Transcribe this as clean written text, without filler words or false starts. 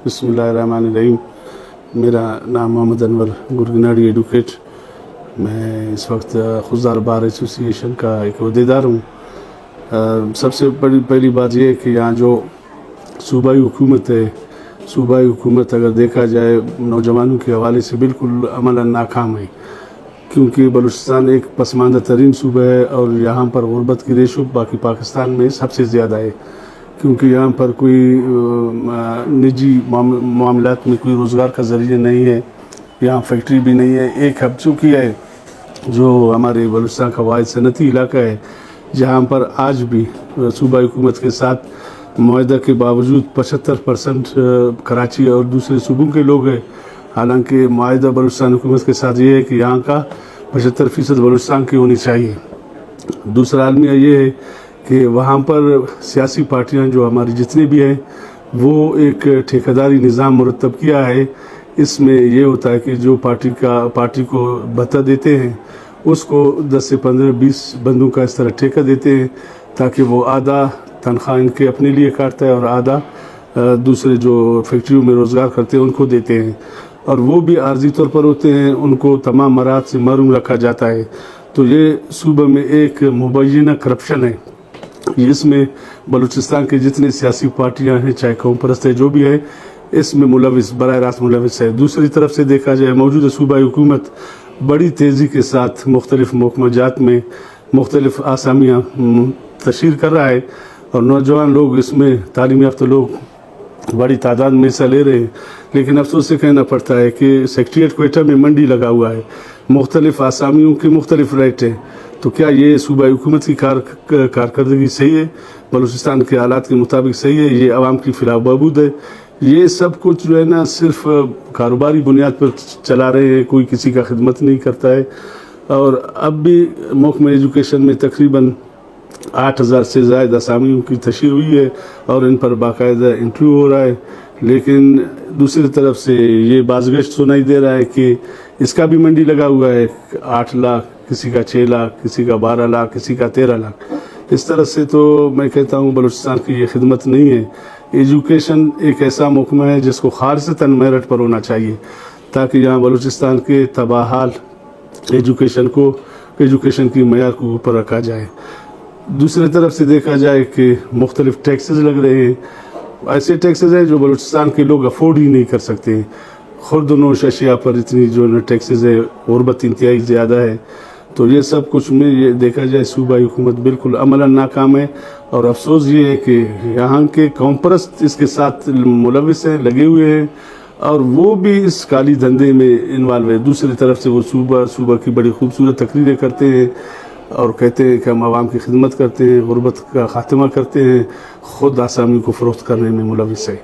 बिस्मिल्लाहिर्रहमानिर्रहीम। मेरा नाम मोहम्मद अनवर गुरगनाड़ी एडवोकेट। मैं इस वक्त खुददार बार एसोसिएशन का एक अहदेदार हूँ। सबसे बड़ी पहली बात यह है कि यहाँ जो सूबाई हुकूमत है, सूबाई हुकूमत अगर देखा जाए नौजवानों के हवाले से बिल्कुल अमलन नाकाम है, क्योंकि बलूचिस्तान एक पसमानदा तरीन सूबा है और यहाँ पर गुर्बत की रेशो बाकी पाकिस्तान में सबसे ज़्यादा है, क्योंकि यहाँ पर कोई निजी मामलात में कोई रोज़गार का ज़रिया नहीं है, यहाँ फैक्ट्री भी नहीं है। एक हब चूँकि है जो हमारे बलूचिस्तान का वाहिद सनती इलाका है, जहाँ पर आज भी सूबाई हुकूमत के साथ मुआहदा के बावजूद 75% कराची और दूसरे सूबों के लोग हैं। हालांकि मुआहदा बलूचिस्तान हुकूमत के साथ ये है कि यहाँ का 75% बलूचिस्तान की होनी चाहिए। दूसरा आलमिया ये है कि वहाँ पर सियासी पार्टियाँ जो हमारी जितनी भी हैं वो एक ठेकेदारी निज़ाम मुरतब किया है। इसमें ये होता है कि जो पार्टी को भत्ता देते हैं उसको 10 से 15-20 बंदों का इस तरह ठेका देते हैं, ताकि वो आधा तनख्वाह इनके अपने लिए काटता है और आधा दूसरे जो फैक्ट्रियों में रोज़गार करते हैं उनको देते हैं, और वो भी आर्जी तौर पर होते हैं, उनको तमाम मराहत से महरूम रखा जाता है। तो ये सूबे में एक मुबैना करप्शन है। इसमें बलूचिस्तान के जितनी सियासी पार्टियां हैं, चाहे कौम परस्त है, जो भी है, इसमें मुलविस बराह रास्त मुलविस है। दूसरी तरफ से देखा जाए मौजूदा सूबाई हुकूमत बड़ी तेज़ी के साथ मुख्तलिफ महकमात में मुख्तलिफ आसामियाँ तशहीर कर रहा है, और नौजवान लोग इसमें तालीम याफ्ता लोग बड़ी तादाद में हिस्सा ले रहे हैं। लेकिन अफसोस से कहना पड़ता है कि सेक्रेटेरिएट क्वेटा में मंडी लगा हुआ है, मुख्तलिफ आसामियों की मुख्तलिफ रेट है। तो क्या ये सूबाई हुकूमत की कारकर्दगी सही है? बलूचिस्तान के हालात के मुताबिक सही है? ये आवाम की खिलाफ बहबूद है? ये सब कुछ जो है ना सिर्फ कारोबारी बुनियाद पर चला रहे हैं, कोई किसी का खिदमत नहीं करता है। और अब भी महकमा एजुकेशन में तकरीबन 8000 से ज़ायद असामियों की तशहीर हुई है और इन पर बाकायदा इंटरव्यू हो रहा है। लेकिन दूसरी तरफ से ये बाज़गश्त सुनाई दे रहा है कि इसका भी मंडी लगा हुआ है, 8 लाख, किसी का 6 लाख, किसी का 12 लाख, किसी का 13 लाख। इस तरह से तो मैं कहता हूँ बलूचिस्तान की ये खिदमत नहीं है। एजुकेशन एक ऐसा महकमा है जिसको खालिसतन मेरिट पर होना चाहिए, ताकि यहाँ बलूचिस्तान के तबाहाल एजुकेशन की मयार को ऊपर रखा जाए। दूसरी तरफ से देखा जाए कि मुख्तलिफ टैक्सेस लग रहे हैं, ऐसे टैक्सेस हैं जो बलूचिस्तान के लोग अफोर्ड ही नहीं कर सकते। खुर्द-नोश अशिया पर इतनी जो टैक्सेस है गुर्बत इंतहाई ज़्यादा है। तो ये सब कुछ में ये देखा जाए सूबाई हुकूमत बिल्कुल अमलन नाकाम है, और अफसोस ये है कि यहाँ के कौम परस्त इसके साथ मुलविस हैं, लगे हुए हैं, और वो भी इस काली धंधे में इन्वॉल्व है। दूसरी तरफ से वो सूबा की बड़ी खूबसूरत तकरीरें करते हैं और कहते हैं कि हम आवाम की खिदमत करते हैं, गुर्बत का खात्मा करते हैं, ख़ुद आसामी को फ़रोख्त करने में मुलविस है।